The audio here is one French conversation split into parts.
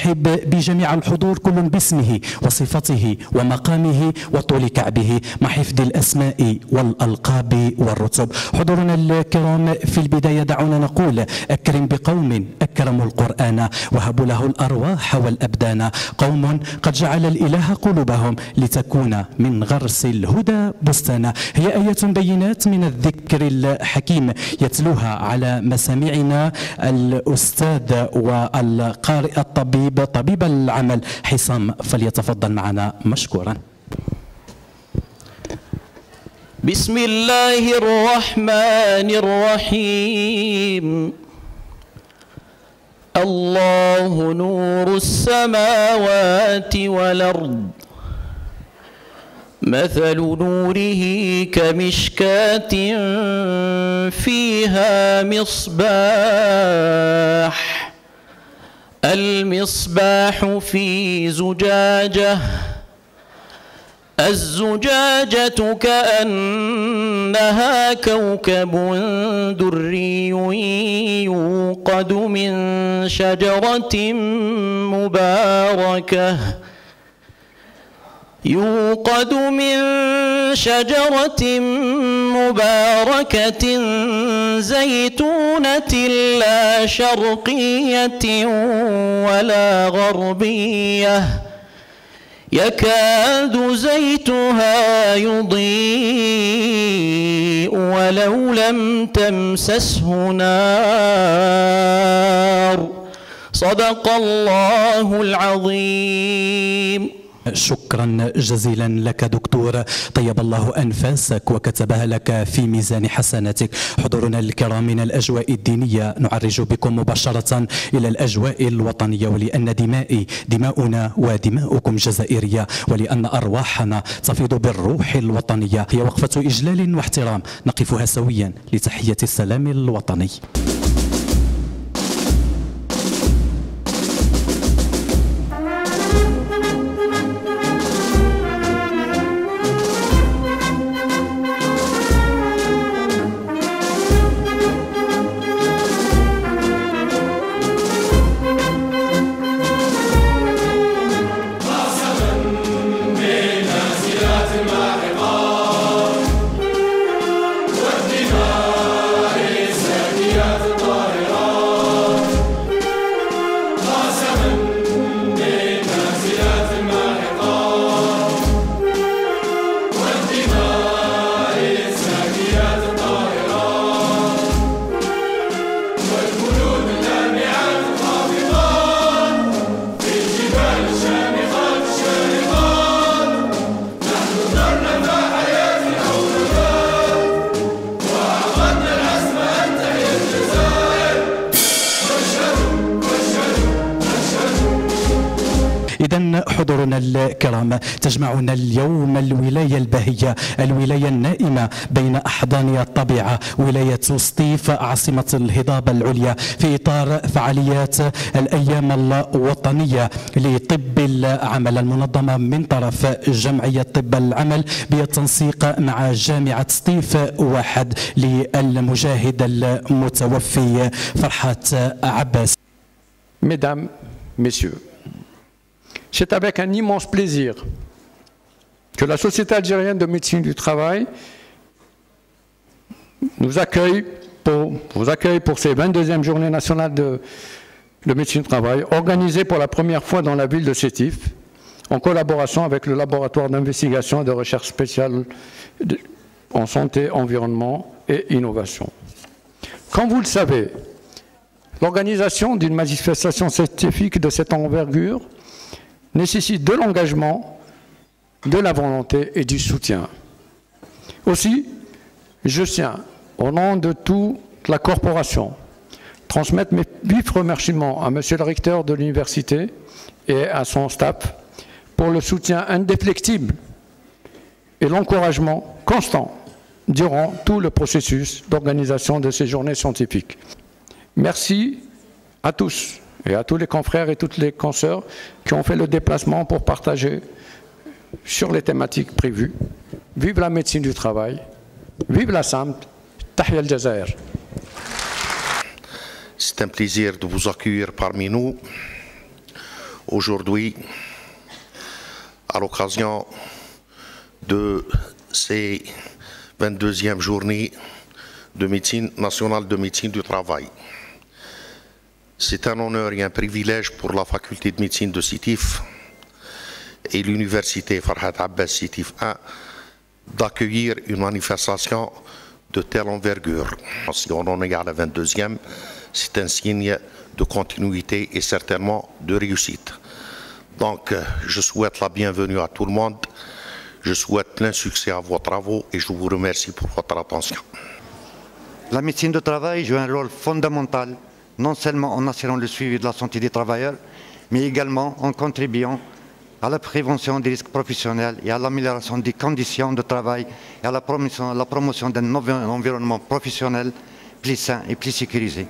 نرحب بجميع الحضور كل باسمه وصفته ومقامه وطول كعبه مع حفظ الأسماء والألقاب والرتب. حضورنا الكرام، في البداية دعونا نقول: أكرم بقوم أكرموا القرآن وهبوا له الأرواح والأبدان، قوم قد جعل الإله قلوبهم لتكون من غرس الهدى بستانا. هي آيات بينات من الذكر الحكيم يتلوها على مسامعنا الأستاذ والقارئ الطبيب طبيب العمل حسام، فليتفضل معنا مشكورا. بسم الله الرحمن الرحيم. الله نور السماوات والأرض، مثل نوره كمشكاة فيها مصباح، المصباح في زجاجة، الزجاجة كأنها كوكب دري يوقد من شجرة مباركة زيتونة لا شرقية ولا غربية، يكاد زيتها يضيء ولو لم تمسسه نار. صدق الله العظيم. شكرا جزيلا لك دكتور، طيب الله أنفاسك وكتبها لك في ميزان حسناتك. حضورنا الكرام، من الأجواء الدينية نعرج بكم مباشرة إلى الأجواء الوطنية، ولأن دمائي دماؤنا ودماؤكم جزائرية، ولأن أرواحنا تفيض بالروح الوطنية. هي وقفة إجلال واحترام نقفها سويا لتحية السلام الوطني. إذن حضورنا الكرام، تجمعنا اليوم الولاية البهية، الولاية النائمة بين أحضان الطبيعة، ولاية سطيف عاصمة الهضاب العليا، في إطار فعاليات الأيام الوطنية لطب العمل المنظمة من طرف جمعية طب العمل بالتنسيق مع جامعة سطيف واحد للمجاهد المتوفي فرحات عباس. Mesdames, Messieurs, c'est avec un immense plaisir que la Société algérienne de médecine du travail vous accueille pour ces 22e journées nationales de médecine du travail, organisées pour la première fois dans la ville de Sétif, en collaboration avec le laboratoire d'investigation et de recherche spéciale en santé, environnement et innovation. Comme vous le savez, l'organisation d'une manifestation scientifique de cette envergure nécessite de l'engagement, de la volonté et du soutien. Aussi, je tiens, au nom de toute la corporation, transmettre mes vifs remerciements à Monsieur le recteur de l'université et à son staff pour le soutien indéfectible et l'encouragement constant durant tout le processus d'organisation de ces journées scientifiques. Merci à tous et à tous les confrères et toutes les consoeurs qui ont fait le déplacement pour partager sur les thématiques prévues. Vive la médecine du travail, vive la SAMT, Tahia al-Jazair. C'est un plaisir de vous accueillir parmi nous aujourd'hui, à l'occasion de ces 22e journées de médecine nationale de médecine du travail. C'est un honneur et un privilège pour la faculté de médecine de Sétif et l'université Farhat Abbas Sétif 1 d'accueillir une manifestation de telle envergure. Si on en est à la 22e, c'est un signe de continuité et certainement de réussite. Donc, je souhaite la bienvenue à tout le monde. Je souhaite plein succès à vos travaux et je vous remercie pour votre attention. La médecine du travail joue un rôle fondamental, non seulement en assurant le suivi de la santé des travailleurs, mais également en contribuant à la prévention des risques professionnels et à l'amélioration des conditions de travail et à la promotion d'un environnement professionnel plus sain et plus sécurisé.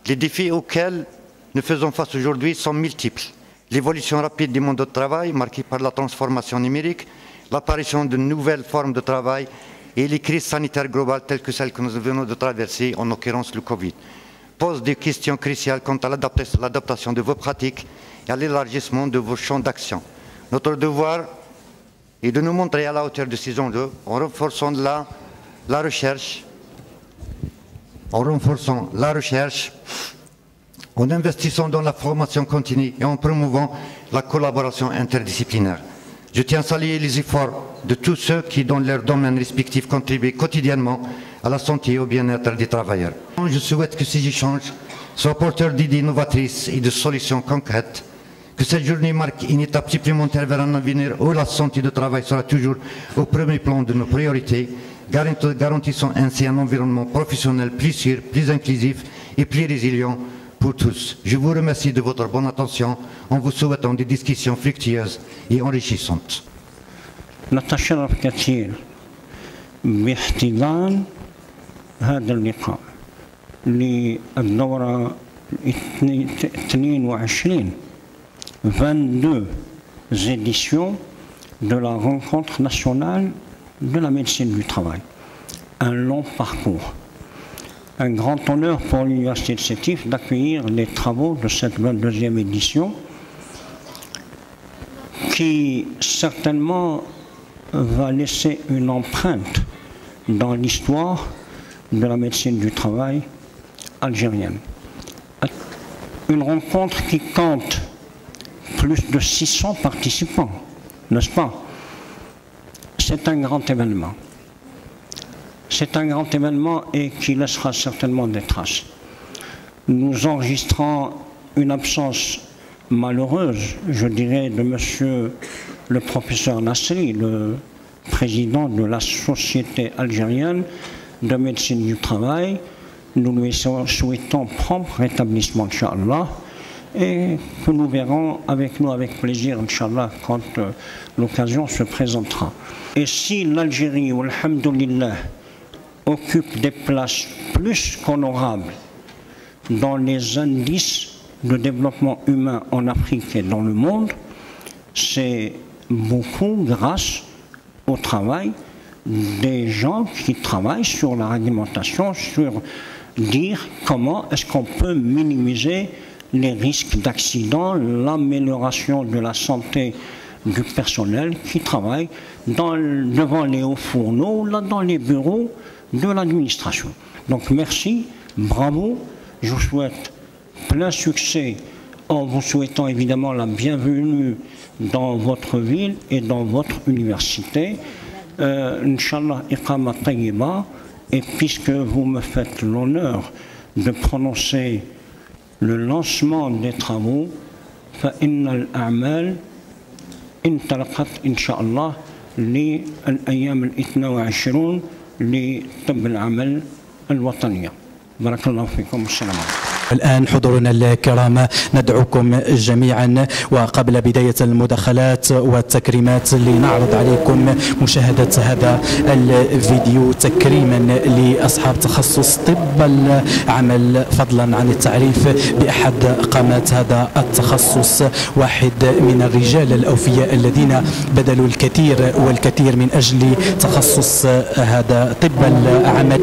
Les défis auxquels nous faisons face aujourd'hui sont multiples. L'évolution rapide du monde du travail, marquée par la transformation numérique, l'apparition de nouvelles formes de travail et les crises sanitaires globales telles que celles que nous venons de traverser, en l'occurrence le Covid, posent des questions cruciales quant à l'adaptation de vos pratiques et à l'élargissement de vos champs d'action. Notre devoir est de nous montrer à la hauteur de ces enjeux en renforçant la recherche, en investissant dans la formation continue et en promouvant la collaboration interdisciplinaire. Je tiens à saluer les efforts de tous ceux qui, dans leurs domaines respectifs, contribuent quotidiennement à la santé et au bien-être des travailleurs. Je souhaite que ces échanges soient porteurs d'idées novatrices et de solutions concrètes, que cette journée marque une étape supplémentaire vers un avenir où la santé du travail sera toujours au premier plan de nos priorités, garantissant ainsi un environnement professionnel plus sûr, plus inclusif et plus résilient pour tous. Je vous remercie de votre bonne attention en vous souhaitant des discussions fructueuses et enrichissantes. نتشرف كثير باحتضان هذا اللقاء للدورة 22 éditions de la rencontre nationale de la médecine du travail. Un long parcours. Un grand honneur pour l'Université de Sétif d'accueillir les travaux de cette 22e édition qui certainement va laisser une empreinte dans l'histoire de la médecine du travail algérienne. Une rencontre qui compte plus de 600 participants, n'est-ce pas? C'est un grand événement. C'est un grand événement et qui laissera certainement des traces. Nous enregistrons une absence malheureuse, je dirais, de monsieur le professeur Nasri, le président de la Société algérienne de médecine du travail. Nous lui souhaitons prompt rétablissement, Inch'Allah, et que nous verrons avec nous avec plaisir, Inch'Allah, quand l'occasion se présentera. Et si l'Algérie, alhamdoulilah, occupe des places plus qu'honorables dans les indices de développement humain en Afrique et dans le monde, c'est beaucoup grâce au travail des gens qui travaillent sur la réglementation, sur dire comment est-ce qu'on peut minimiser les risques d'accident, l'amélioration de la santé du personnel qui travaille devant les hauts fourneaux, là, dans les bureaux de l'administration. Donc merci, bravo, je vous souhaite plein succès en vous souhaitant évidemment la bienvenue dans votre ville et dans votre université. Inch'Allah, iqama tayyiba, et puisque vous me faites l'honneur de prononcer le lancement des travaux, فإن الأعمال انطلقت إن شاء الله للأيام 22 لطب العمل الوطنية. بارك الله فيكم والسلام عليكم. الآن حضورنا الكرام ندعوكم جميعا وقبل بداية المداخلات والتكريمات لنعرض عليكم مشاهدة هذا الفيديو تكريما لأصحاب تخصص طب العمل، فضلا عن التعريف بأحد قامات هذا التخصص، واحد من الرجال الأوفياء الذين بذلوا الكثير والكثير من أجل تخصص هذا طب العمل.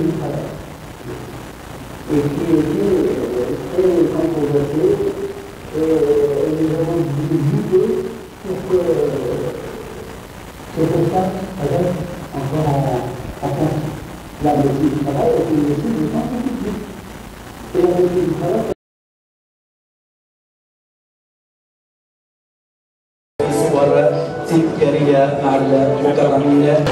nous avons lutté pour que ce constat reste encore en France. La médecine du travail est une médecine de santé publique. Et la médecine du travail, صور تذكارية مع المكرمين.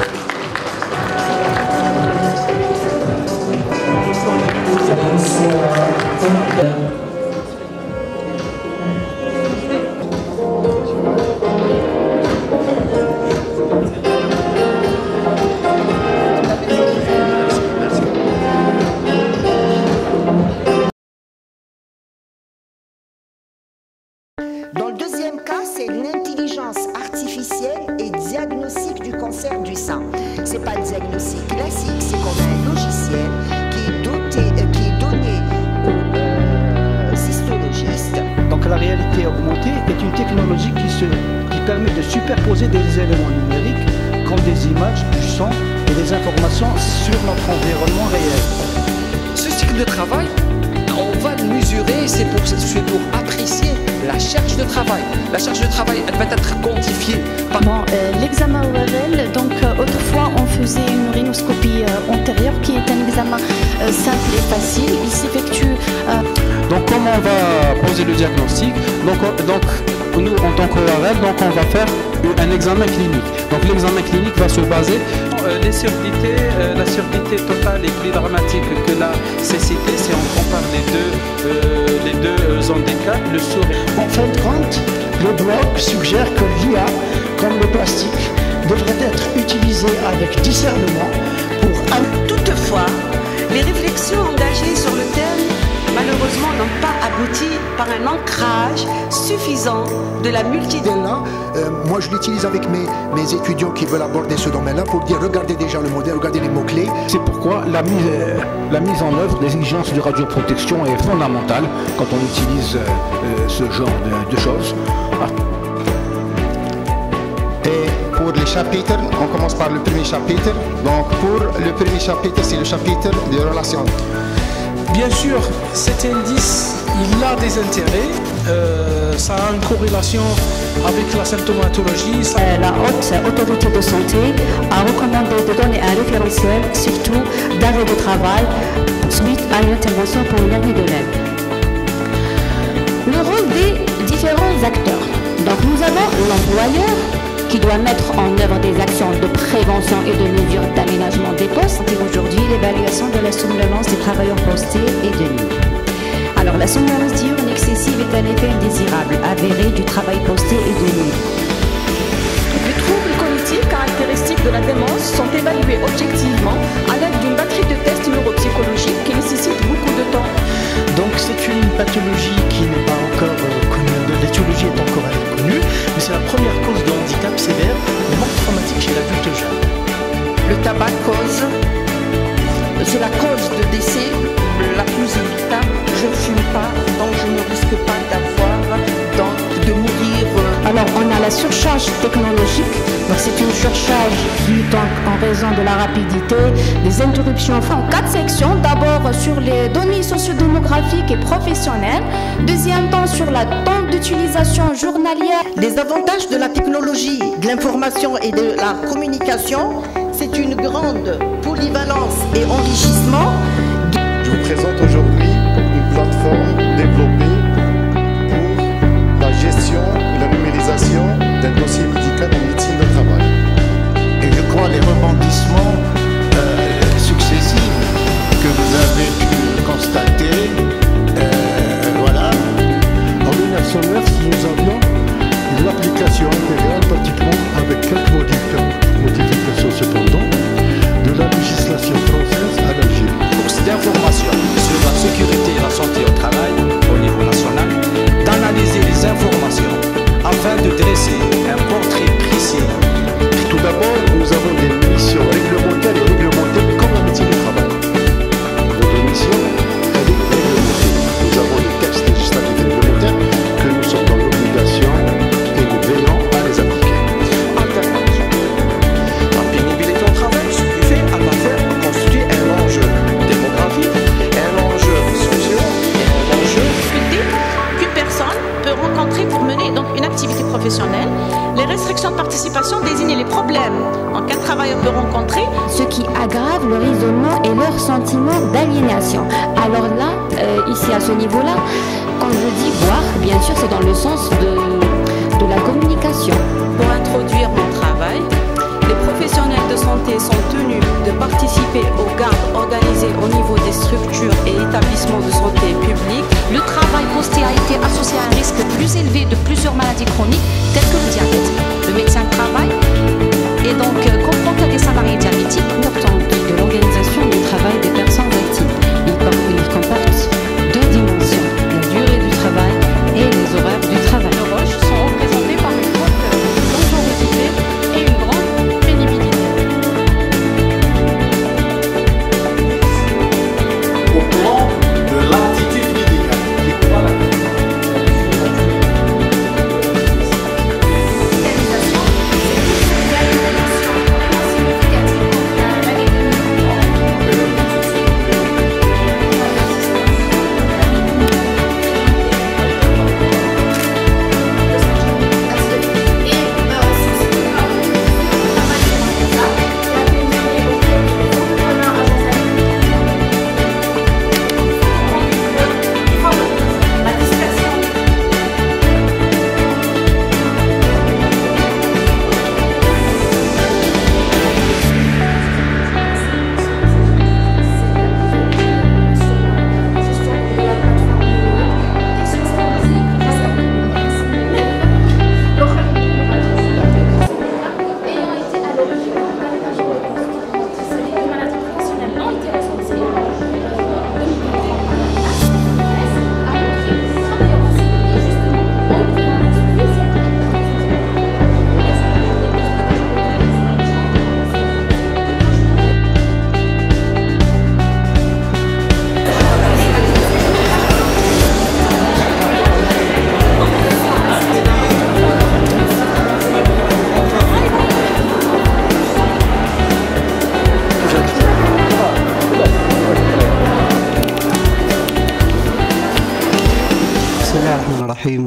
Dans le deuxième cas, c'est l'intelligence artificielle et diagnostic du cancer du sein. C'est pas le diagnostic classique, c'est comme un logiciel qui est donné aux histologistes. Donc la réalité augmentée est une technologie qui permet de superposer des éléments numériques comme des images, du son et des informations sur notre environnement réel. Ce cycle de travail, on va le mesurer, c'est pour apprécier la charge de travail. La charge de travail, elle va être quantifiée. L'examen ORL, donc autrefois on faisait une rhinoscopie antérieure qui est un examen simple et facile. Il s'effectue. Donc comment on va poser le diagnostic? Donc nous en tant qu'ORL, donc on va faire un examen clinique. Donc l'examen clinique va se baser La surdité totale est plus dramatique que la cécité si on compare les deux handicaps, le sourire. en fin de compte, le blog suggère que l'IA, comme le plastique, devrait être utilisé avec discernement pour... Toutefois, les réflexions engagées sur le thème, malheureusement, n'ont pas abouti par un ancrage suffisant de la moi, je l'utilise avec mes étudiants qui veulent aborder ce domaine-là pour dire, regardez déjà le modèle, regardez les mots-clés. C'est pourquoi la mise en œuvre des exigences de radioprotection est fondamentale quand on utilise ce genre de choses. Et pour les chapitres, on commence par le premier chapitre. Donc pour le premier chapitre, c'est le chapitre des relations. Bien sûr, cet indice, il a des intérêts. Ça a une corrélation avec la symptomatologie. La haute autorité de santé a recommandé de donner un référentiel, surtout d'arrêt de travail, suite à une intervention pour une hernie de l'aine. Le rôle des différents acteurs. Donc nous avons l'employeur qui doit mettre en œuvre des actions de prévention et de mesures d'aménagement des postes. Et aujourd'hui, l'évaluation de la somnolence des travailleurs postés et de nuit. Alors la somnolence diurne excessive est un effet indésirable, avéré du travail posté et de nuit. Les troubles cognitifs caractéristiques de la démence sont évalués objectivement à l'aide d'une batterie de tests neuropsychologiques qui nécessitent beaucoup de temps. Donc c'est une pathologie qui n'est pas encore connue, l'étiologie est encore inconnue, mais c'est la première cause de handicap sévère, de mort traumatique chez l'adulte jeune. Le tabac c'est la cause de décès la plus évitable. Je ne fume pas, donc je ne risque pas de mourir. Alors on a la surcharge technologique, donc c'est une surcharge due en raison de la rapidité, des interruptions, enfin en 4 sections. D'abord sur les données sociodémographiques et professionnelles, deuxième temps sur la temps d'utilisation journalière. Les avantages de la technologie, de l'information et de la communication, c'est une grande polyvalence et enrichissement. Je vous présente aujourd'hui une plateforme développée pour la gestion et la numérisation d'un dossier médical en médecine de travail. Et je crois les rebondissements successifs que vous avez pu constater, voilà. En 1909, nous avions l'application intégrale, pratiquement avec quelques modifications cependant, de la législation française à l'Algérie. Course d'information sur la sécurité sentiment d'aliénation. Alors là, ici à ce niveau-là, quand je dis voir, bien sûr, c'est dans le sens de la communication. Pour introduire mon travail, les professionnels de santé sont tenus de participer aux gardes organisées au niveau des structures et établissements de santé publics. Le travail posté a été associé à un risque plus élevé de plusieurs maladies chroniques telles que le diabète. Le médecin de travail est donc confronté à des salariés diabétiques. Importante de l'organisation du travail des personnes actives. Il comporte deux dimensions, la durée du travail et les horaires du travail. Les roches sont représentées par une forte dangerosité et une grande pénibilité. Au plan de l'aptitude médicale, c'est quoi la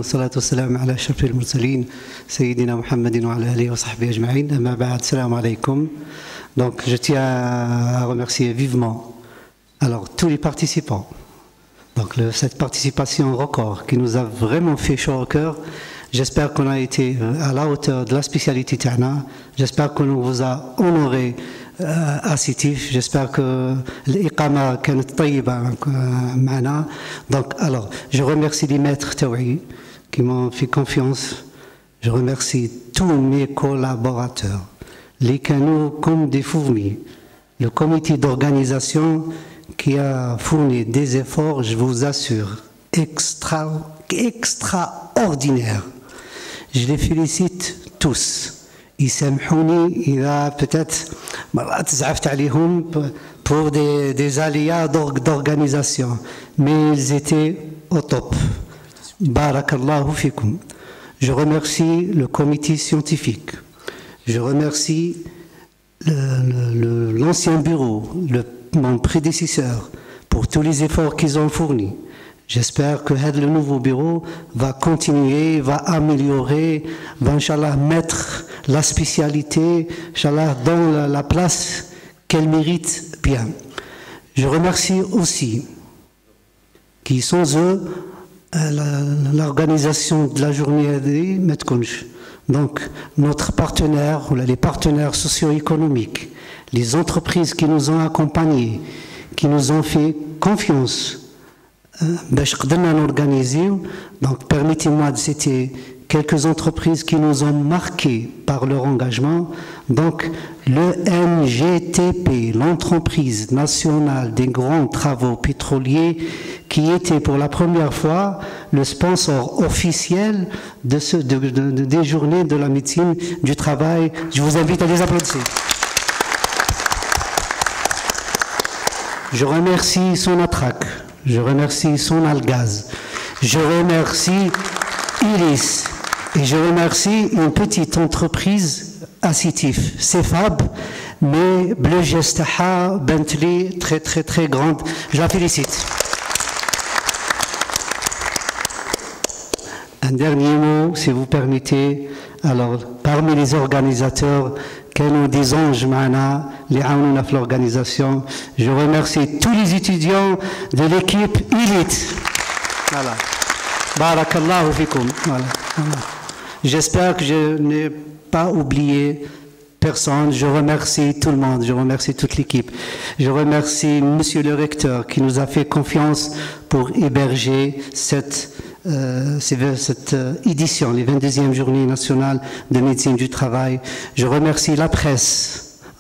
والصلاة والسلام على أشرف المرسلين سيدنا محمد وعلى آله وصحبه أجمعين. أما بعد, السلام عليكم. Donc je tiens à remercier vivement alors tous les participants. Donc cette participation record qui nous a vraiment fait chaud au cœur. J'espère qu'on a été à la hauteur de la spécialité Tana. J'espère qu'on vous a honoré ascitif. J'espère que l'iqama كانت طيبة معنا. Donc alors, je remercie les maîtres Taoui qui m'ont fait confiance. Je remercie tous mes collaborateurs, les canaux comme des fourmis, le comité d'organisation qui a fourni des efforts, je vous assure, extraordinaires. Je les félicite tous. يسامحوني إذا peut-être مرات زعفت عليهم pour des aléas d'organisation, mais ils étaient au top. Barakallahu fikum. Je remercie le comité scientifique. Je remercie l'ancien bureau, mon prédécesseur, pour tous les efforts qu'ils ont fournis. J'espère que le nouveau bureau va continuer, va améliorer, va, Inch'Allah, mettre la spécialité, Inch'Allah, dans la place qu'elle mérite bien. Je remercie aussi, qui sans eux, l'organisation de la journée des Metkonj. Donc, notre partenaire, ou les partenaires socio-économiques, les entreprises qui nous ont accompagnés, qui nous ont fait confiance, donc permettez-moi de citer quelques entreprises qui nous ont marqués par leur engagement. Donc le NGTP, l'entreprise nationale des grands travaux pétroliers, qui était pour la première fois le sponsor officiel des journées de la médecine du travail. Je vous invite à les applaudir. Je remercie Sonatrach. Je remercie Sonalgaz, je remercie Iris et je remercie une petite entreprise Acitif, Cefab, mais Bleu Gestaha, Bentley, très grande. Je la félicite. Un dernier mot, si vous permettez. Alors, parmi les organisateurs, كانوا des anges معنا اللي عاونونا في l'organisation. Je remercie tous les étudiants de l'équipe élite. Voilà. Barakallahu fikum. Voilà. J'espère que je n'ai pas oublié personne. Je remercie tout le monde, je remercie toute l'équipe. Je remercie Monsieur le recteur qui nous a fait confiance pour héberger cette édition, les 22e journées nationales de médecine du travail. Je remercie la presse,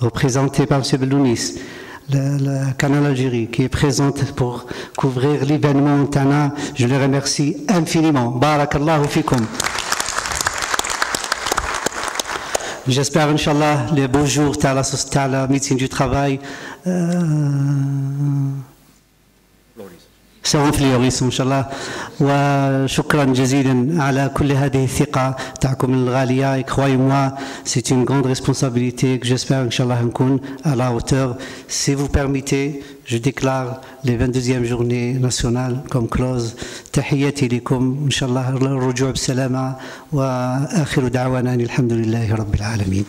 représentée par M. Belounis, le Canal Algérie, qui est présente pour couvrir l'événement Tana. Je le remercie infiniment. Barakallahu fikum. J'espère, Inch'Allah, les beaux jours à la médecine du travail seront fleuris, Inch'Allah. وشكرا جزيلا على كل هذه الثقة تاعكم الغالية. Croyez-moi, c'est une grande responsabilité que j'espère, Inch'Allah, نكون à la hauteur. Si vous permettez, je déclare les 22e journées nationales comme close. تحياتي لكم إن شاء الله الرجوع بسلامة وآخر دعوانا الحمد لله رب العالمين.